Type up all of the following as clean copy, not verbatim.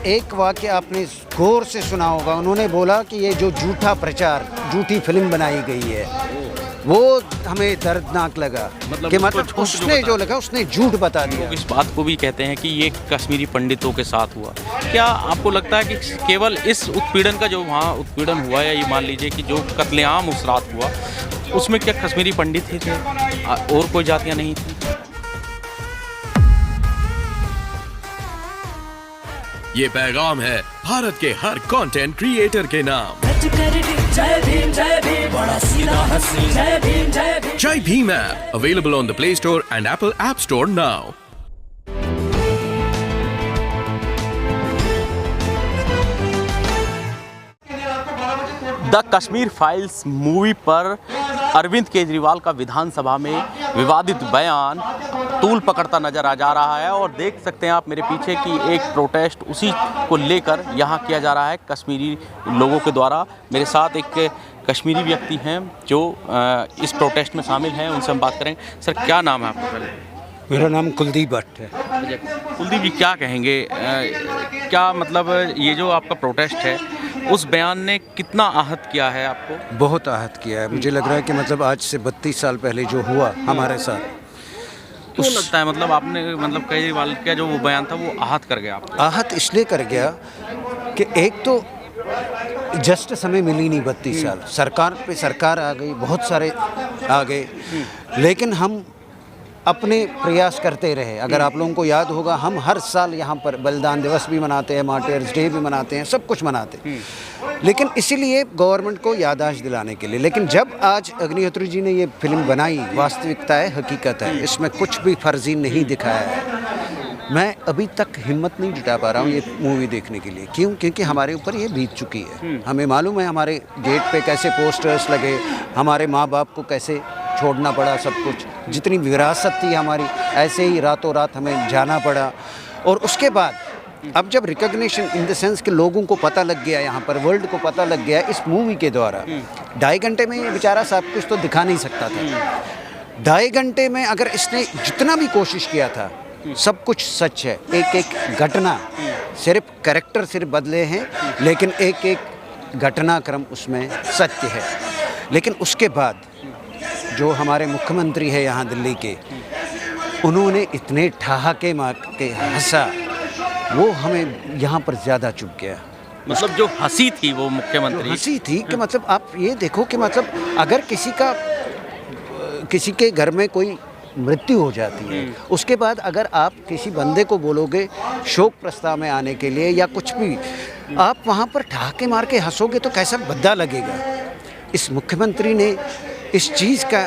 एक वाक्य आपने गौर से सुना होगा, उन्होंने बोला कि ये जो झूठा प्रचार, झूठी फिल्म बनाई गई है, वो हमें दर्दनाक लगा। कि मतलब उसने जो लगा उसने झूठ बता दिया। लोग इस बात को भी कहते हैं कि ये कश्मीरी पंडितों के साथ हुआ। क्या आपको लगता है कि केवल इस उत्पीड़न का जो वहाँ उत्पीड़न हुआ, या ये मान लीजिए कि जो कत्लेआम उस रात हुआ, उसमें क्या कश्मीरी पंडित ही थे और कोई जातियाँ नहीं थी? ये पैगाम है भारत के हर कंटेंट क्रिएटर के नाम। जय Bhim app available on the play store and Apple app store now. The Kashmir files movie पर अरविंद केजरीवाल का विधानसभा में विवादित बयान तूल पकड़ता नजर आ जा रहा है। और देख सकते हैं आप मेरे पीछे कि एक प्रोटेस्ट उसी को लेकर यहाँ किया जा रहा है कश्मीरी लोगों के द्वारा। मेरे साथ एक कश्मीरी व्यक्ति हैं जो इस प्रोटेस्ट में शामिल हैं, उनसे हम बात करेंगे। सर, क्या नाम है आपका? पहले मेरा नाम कुलदीप भट्ट है। कुलदीप जी, क्या कहेंगे, क्या मतलब ये जो आपका प्रोटेस्ट है, उस बयान ने कितना आहत किया है आपको? बहुत आहत किया है। मुझे लग रहा है कि मतलब आज से 32 साल पहले जो हुआ हमारे साथ, क्यों लगता है, मतलब आपने मतलब केजरीवाल का जो वो बयान था वो आहत कर गया आपको? आहत इसलिए कर गया कि एक तो जस्ट समय मिली नहीं 32 साल, सरकार पे सरकार आ गई, बहुत सारे आ गए, लेकिन हम अपने प्रयास करते रहे। अगर आप लोगों को याद होगा, हम हर साल यहाँ पर बलिदान दिवस भी मनाते हैं, मार्टियर्स डे भी मनाते हैं, सब कुछ मनाते हैं, लेकिन इसीलिए गवर्नमेंट को याददाश्त दिलाने के लिए। लेकिन जब आज अग्निहोत्री जी ने ये फिल्म बनाई, वास्तविकता है, हकीकत है, इसमें कुछ भी फर्जी नहीं दिखाया है। मैं अभी तक हिम्मत नहीं जुटा पा रहा हूँ ये मूवी देखने के लिए। क्यों? क्योंकि हमारे ऊपर ये बीत चुकी है। हमें मालूम है हमारे गेट पे कैसे पोस्टर्स लगे, हमारे माँ बाप को कैसे छोड़ना पड़ा, सब कुछ जितनी विरासत थी हमारी, ऐसे ही रातों रात हमें जाना पड़ा। और उसके बाद अब जब रिकॉग्निशन इन द सेंस कि लोगों को पता लग गया, यहाँ पर वर्ल्ड को पता लग गया इस मूवी के द्वारा, 2.5 घंटे में ये बेचारा सब कुछ तो दिखा नहीं सकता था। 2.5 घंटे में अगर इसने जितना भी कोशिश किया था, सब कुछ सच है। एक एक घटना, सिर्फ कैरेक्टर सिर्फ बदले हैं, लेकिन एक एक घटनाक्रम उसमें सत्य है। लेकिन उसके बाद जो हमारे मुख्यमंत्री है यहाँ दिल्ली के, उन्होंने इतने ठहाके मार के हंसा, वो हमें यहाँ पर ज़्यादा चुभ गया। मतलब जो हंसी थी वो मुख्यमंत्री हंसी थी कि मतलब आप ये देखो कि मतलब अगर किसी के घर में कोई मृत्यु हो जाती है, उसके बाद अगर आप किसी बंदे को बोलोगे शोक प्रस्ताव में आने के लिए या कुछ भी, आप वहाँ पर ठहाके मार के हंसोगे तो कैसा भद्दा लगेगा। इस मुख्यमंत्री ने इस चीज़ का,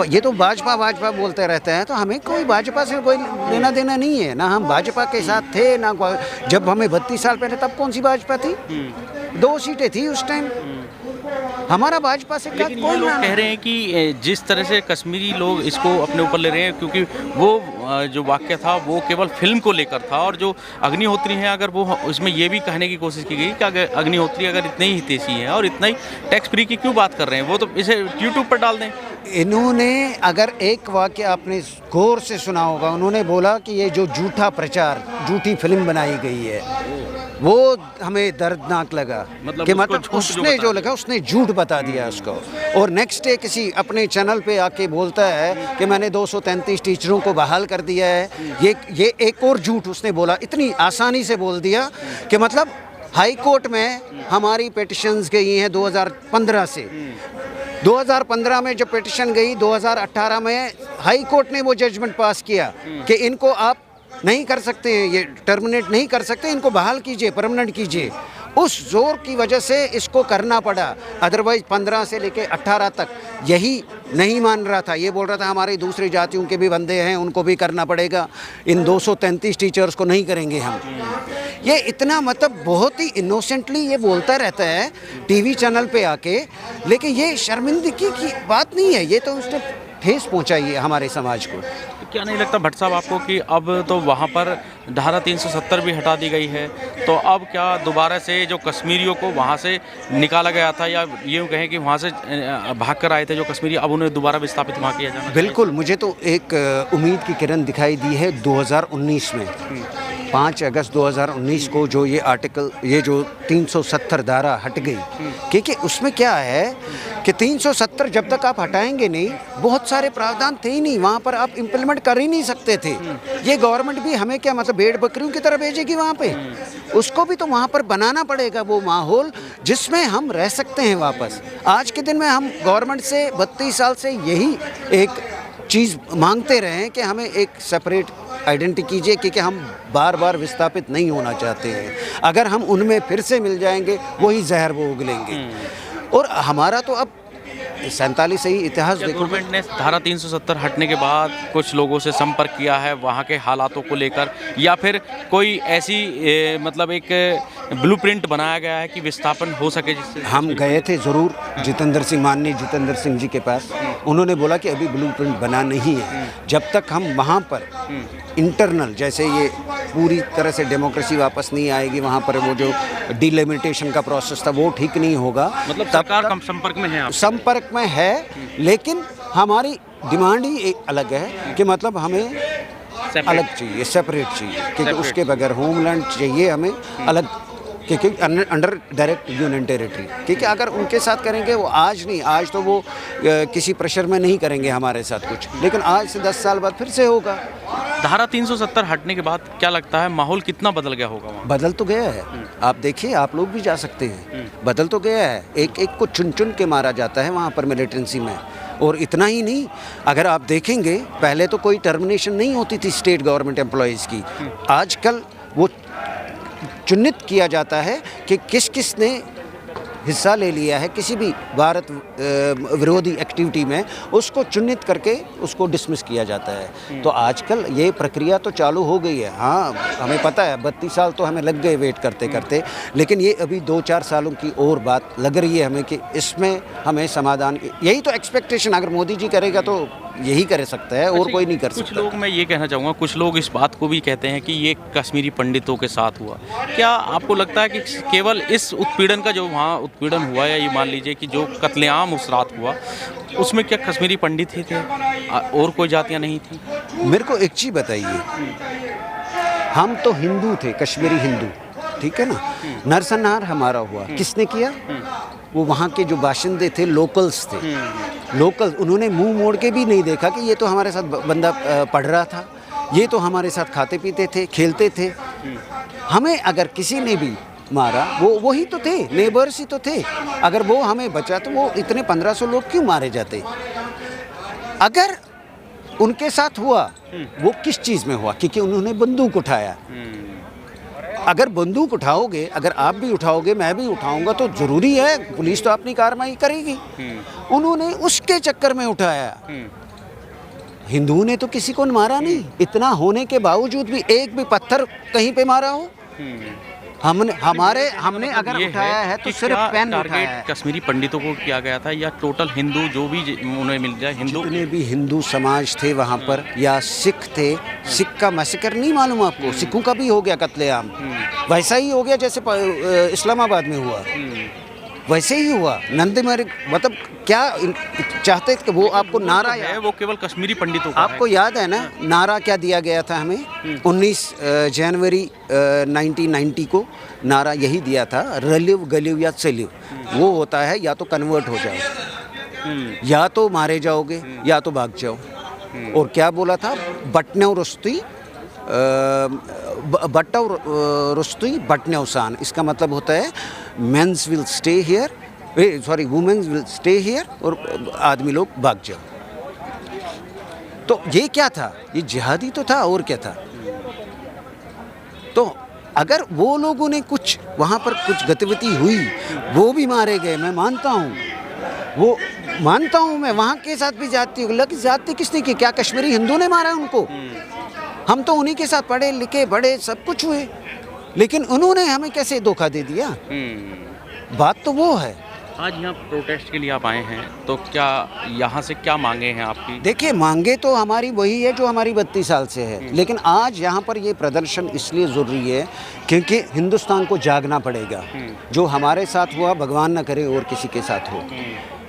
ये तो भाजपा बोलते रहते हैं, तो हमें कोई भाजपा से कोई लेना देना नहीं है ना। हम भाजपा के साथ थे ना, जब हमें 32 साल पहले तब कौन सी भाजपा थी? 2 सीटें थी उस टाइम, हमारा भाजपा से क्या? लेकिन ये लोग कह रहे हैं कि जिस तरह से कश्मीरी लोग इसको अपने ऊपर ले रहे हैं, क्योंकि वो जो वाक्य था वो केवल फिल्म को लेकर था, और जो अग्निहोत्री हैं, अगर वो उसमें ये भी कहने की कोशिश की गई कि अगर अग्निहोत्री अगर इतने ही हितैषी हैं और इतना ही टैक्स फ्री की क्यों बात कर रहे हैं, वो तो इसे यूट्यूब पर डाल दें। इन्होंने अगर एक वाक्य आपने गौर से सुना होगा, उन्होंने बोला कि ये जो झूठा प्रचार, झूठी फिल्म बनाई गई है, वो हमें दर्दनाक लगा। कि मतलब उसने जो लगा उसने झूठ बता दिया उसको। और नेक्स्ट डे किसी अपने चैनल पे आके बोलता है कि मैंने 233 टीचरों को बहाल कर दिया है। ये एक और झूठ उसने बोला, इतनी आसानी से बोल दिया कि मतलब हाई कोर्ट में हमारी पिटिशंस गई हैं 2015 से। 2015 में जब पिटिशन गई, 2018 में हाई कोर्ट ने वो जजमेंट पास किया कि इनको आप नहीं कर सकते, ये टर्मिनेट नहीं कर सकते, इनको बहाल कीजिए, परमानेंट कीजिए। उस जोर की वजह से इसको करना पड़ा, अदरवाइज 15 से लेके 18 तक यही नहीं मान रहा था। ये बोल रहा था हमारी दूसरी जातियों के भी बंदे हैं, उनको भी करना पड़ेगा, इन 233 टीचर्स को नहीं करेंगे हम। ये इतना मतलब बहुत ही इनोसेंटली ये बोलता रहता है टीवी चैनल पे आके, लेकिन ये शर्मिंदगी की बात नहीं है, ये तो उसने ठेस पहुंचाई है हमारे समाज को। क्या नहीं लगता भट्ट साहब आपको कि अब तो वहाँ पर धारा 370 भी हटा दी गई है, तो अब क्या दोबारा से जो कश्मीरियों को वहाँ से निकाला गया था, या यूँ कहें कि वहाँ से भाग कर आए थे जो कश्मीरी, अब उन्हें दोबारा विस्थापित वहाँ किया जाना? बिल्कुल, मुझे तो एक उम्मीद की किरण दिखाई दी है 2019 में। 5 अगस्त 2019 को जो ये आर्टिकल, ये जो 370 धारा हट गई, क्योंकि उसमें क्या है कि 370 जब तक आप हटाएंगे नहीं, बहुत सारे प्रावधान थे ही नहीं वहाँ पर, आप इम्प्लीमेंट कर ही नहीं सकते थे। ये गवर्नमेंट भी हमें क्या मतलब भेड़ बकरियों की तरह भेजेगी वहाँ पे? उसको भी तो वहाँ पर बनाना पड़ेगा वो माहौल जिसमें हम रह सकते हैं वापस। आज के दिन में हम गवर्नमेंट से 32 साल से यही एक चीज़ मांगते रहे हैं कि हमें एक सेपरेट आइडेंटिटी कीजिए, क्योंकि हम बार बार विस्थापित नहीं होना चाहते हैं। अगर हम उनमें फिर से मिल जाएंगे वही जहर वो उगलेंगे। और हमारा तो अब 47 से ही इतिहास देखो। गवर्नमेंट ने धारा 370 हटने के बाद कुछ लोगों से संपर्क किया है वहाँ के हालातों को लेकर, या फिर कोई ऐसी मतलब एक ब्लूप्रिंट बनाया गया है कि विस्थापन हो सके जिससे? हम गए थे ज़रूर माननीय जितेंद्र सिंह जी के पास। उन्होंने बोला कि अभी ब्लूप्रिंट बना नहीं है, जब तक हम वहाँ पर इंटरनल, जैसे ये पूरी तरह से डेमोक्रेसी वापस नहीं आएगी वहाँ पर, वो जो डिलिमिटेशन का प्रोसेस था वो ठीक नहीं होगा। मतलब सरकार का संपर्क में है आप? संपर्क में है, लेकिन हमारी डिमांड ही एक अलग है कि मतलब हमें अलग चाहिए, सेपरेट चाहिए, क्योंकि उसके बगैर होमलैंड चाहिए हमें अलग, क्योंकि अंडर डायरेक्ट यूनियन टेरिटरी। क्योंकि अगर उनके साथ करेंगे वो आज नहीं, आज तो वो किसी प्रेशर में नहीं करेंगे हमारे साथ कुछ, लेकिन आज से 10 साल बाद फिर से होगा। धारा 370 हटने के बाद क्या लगता है माहौल कितना बदल गया होगा वहाँ? बदल तो गया है, आप देखिए, आप लोग भी जा सकते हैं, बदल तो गया है। एक एक को चुन चुन के मारा जाता है वहाँ पर मिलिटेंसी में। और इतना ही नहीं, अगर आप देखेंगे पहले तो कोई टर्मिनेशन नहीं होती थी स्टेट गवर्नमेंट एम्प्लॉयज़ की। आजकल वो चिन्हित किया जाता है कि किस किस ने हिस्सा ले लिया है किसी भी भारत विरोधी एक्टिविटी में, उसको चिन्हित करके उसको डिसमिस किया जाता है। तो आजकल ये प्रक्रिया तो चालू हो गई है। हाँ, हमें पता है 32 साल तो हमें लग गए वेट करते करते, लेकिन ये अभी 2-4 सालों की और बात लग रही है हमें कि इसमें हमें समाधान, यही तो एक्सपेक्टेशन अगर मोदी जी करेगा तो यही कर सकता है, और कोई नहीं कर सकता। कुछ लोग, मैं ये कहना चाहूँगा, कुछ लोग इस बात को भी कहते हैं कि ये कश्मीरी पंडितों के साथ हुआ। क्या आपको लगता है कि केवल इस उत्पीड़न का, जो वहाँ उत्पीड़न हुआ, या ये मान लीजिए कि जो कत्लेआम उस रात हुआ, उसमें क्या कश्मीरी पंडित ही थे और कोई जातियाँ नहीं थी? मेरे को एक चीज़ बताइए, हम तो हिंदू थे, कश्मीरी हिंदू, ठीक है ना। नरसंहार हमारा हुआ, किसने किया? वो वहाँ के जो बाशिंदे थे, लोकल्स थे। लोकल, उन्होंने मुंह मोड़ के भी नहीं देखा कि ये तो हमारे साथ बंदा पढ़ रहा था, ये तो हमारे साथ खाते पीते थे, खेलते थे। हमें अगर किसी ने भी मारा, वो वही तो थे, नेबर्स ही तो थे। अगर वो हमें बचा तो वो इतने 1500 लोग क्यों मारे जाते? अगर उनके साथ हुआ, वो किस चीज़ में हुआ? क्योंकि उन्होंने बंदूक उठाया। अगर बंदूक उठाओगे, अगर आप भी उठाओगे, मैं भी उठाऊंगा, तो ज़रूरी है पुलिस तो अपनी कार्रवाई करेगी। उन्होंने उसके चक्कर में उठाया। हिंदुओं ने तो किसी को मारा नहीं, इतना होने के बावजूद भी एक भी पत्थर कहीं पे मारा हो? हमने अगर उठाया है तो सिर्फ पेन उठाया है। कश्मीरी पंडितों को किया गया था, या टोटल हिंदू जो भी उन्हें मिल जाए, हिंदू जितने भी हिंदू समाज थे वहाँ पर, या सिख थे, सिख का मैसेकर नहीं मालूम आपको? सिखों का भी हो गया कत्लेआम, वैसा ही हो गया जैसे इस्लामाबाद में हुआ, वैसे ही हुआ। नंदीमार्ग, मतलब क्या चाहते थे कि वो आपको नारा है, वो केवल कश्मीरी पंडितों का आपको याद है ना, नारा क्या दिया गया था हमें? 19 जनवरी 1990 को नारा यही दिया था, रलिव गलिव या चलिव। वो होता है या तो कन्वर्ट हो जाओ, या तो मारे जाओगे, या तो भाग जाओ। और क्या बोला था? बटनेव रुस्ती बटनेव सान। इसका मतलब होता है mens will stay here, womens will stay here, और आदमी लोग भाग जाओ। तो ये क्या था? ये जिहादी तो था, और क्या था? तो अगर वो लोगों ने कुछ वहाँ पर कुछ गतिविधि हुई, वो भी मारे गए, मैं मानता हूँ, वो मानता हूँ मैं, वहाँ के साथ भी जाति किसने की? क्या कश्मीरी हिंदू ने मारा उनको? हम तो उन्हीं के साथ पढ़े लिखे बड़े सब कुछ हुए, लेकिन उन्होंने हमें कैसे धोखा दे दिया? बात तो वो है। आज यहाँ प्रोटेस्ट के लिए आप आए हैं, तो क्या यहाँ से क्या मांगे हैं आपकी? देखिए, मांगे तो हमारी वही है जो हमारी 32 साल से है, लेकिन आज यहाँ पर ये प्रदर्शन इसलिए ज़रूरी है क्योंकि हिंदुस्तान को जागना पड़ेगा। जो हमारे साथ हुआ, भगवान न करे और किसी के साथ हो।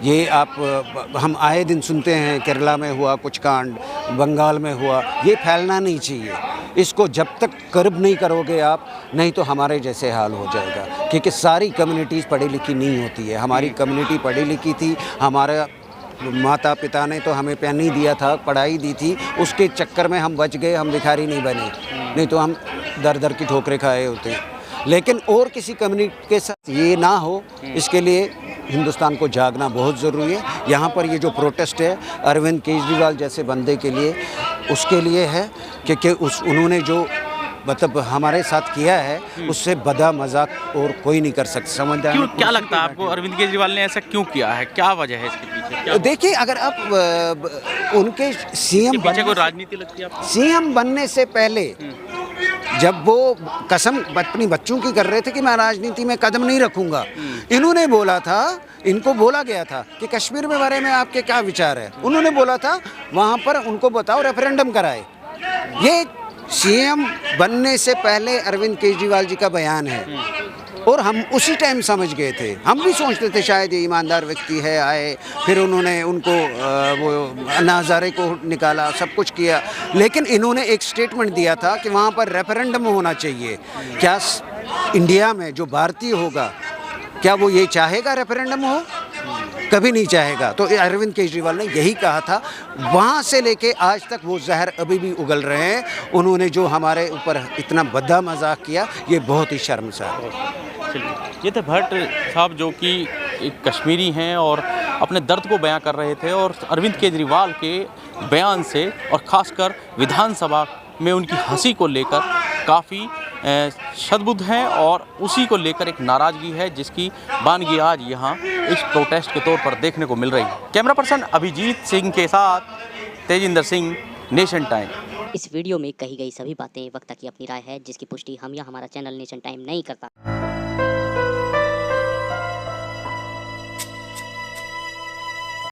ये हम आए दिन सुनते हैं, केरला में हुआ कुछ कांड, बंगाल में हुआ, ये फैलना नहीं चाहिए। इसको जब तक कर्ब नहीं करोगे आप, नहीं तो हमारे जैसे हाल हो जाएगा। क्योंकि सारी कम्युनिटीज़ पढ़ी लिखी नहीं होती है। हमारी कम्युनिटी पढ़ी लिखी थी, हमारा माता पिता ने तो हमें पैनी दिया था, पढ़ाई दी थी, उसके चक्कर में हम बच गए, हम भिखारी नहीं बने, नहीं तो हम दर दर की ठोकरें खाए होते। लेकिन और किसी कम्युनिटी के साथ ये ना हो, इसके लिए हिंदुस्तान को जागना बहुत ज़रूरी है। यहाँ पर ये जो प्रोटेस्ट है अरविंद केजरीवाल जैसे बंदे के लिए, उसके लिए है, क्योंकि उन्होंने जो मतलब हमारे साथ किया है उससे बड़ा मजाक और कोई नहीं कर सकता। समझदार क्यों, क्या लगता है आपको अरविंद केजरीवाल ने ऐसा क्यों किया है, क्या वजह है इसके पीछे? क्या देखिए, अगर आप उनके सीएम पीछे कोई राजनीति लगती है आपको? सीएम बनने से पहले जब वो कसम अपनी बच्चों की कर रहे थे कि मैं राजनीति में कदम नहीं रखूंगा, इन्होंने बोला था, इनको बोला गया था कि कश्मीर के बारे में आपके क्या विचार है, उन्होंने बोला था वहाँ पर उनको बताओ रेफरेंडम कराए। ये सीएम बनने से पहले अरविंद केजरीवाल जी का बयान है और हम उसी टाइम समझ गए थे। हम भी सोचते थे शायद ये ईमानदार व्यक्ति है, आए, फिर उन्होंने उनको वो अन्ना हज़ारे को निकाला, सब कुछ किया, लेकिन इन्होंने एक स्टेटमेंट दिया था कि वहाँ पर रेफरेंडम होना चाहिए। क्या इंडिया में जो भारतीय होगा, क्या वो ये चाहेगा रेफरेंडम हो? कभी नहीं चाहेगा। तो अरविंद केजरीवाल ने यही कहा था। वहाँ से लेके आज तक वो जहर अभी भी उगल रहे हैं। उन्होंने जो हमारे ऊपर इतना बड़ा मजाक किया, ये बहुत ही शर्मसार है। चलिए, ये थे भट्ट साहब जो कि एक कश्मीरी हैं और अपने दर्द को बयां कर रहे थे, और अरविंद केजरीवाल के बयान से और ख़ासकर विधानसभा में उनकी हंसी को लेकर काफ़ी सद्बुद्ध हैं, और उसी को लेकर एक नाराज़गी है जिसकी बानगी आज यहाँ इस प्रोटेस्ट के तौर पर देखने को मिल रही है। कैमरा पर्सन अभिजीत सिंह के साथ तेजिंदर सिंह, नेशन टाइम। इस वीडियो में कही गई सभी बातें वक्ता की अपनी राय है, जिसकी पुष्टि हम या हमारा चैनल नेशन टाइम नहीं करता।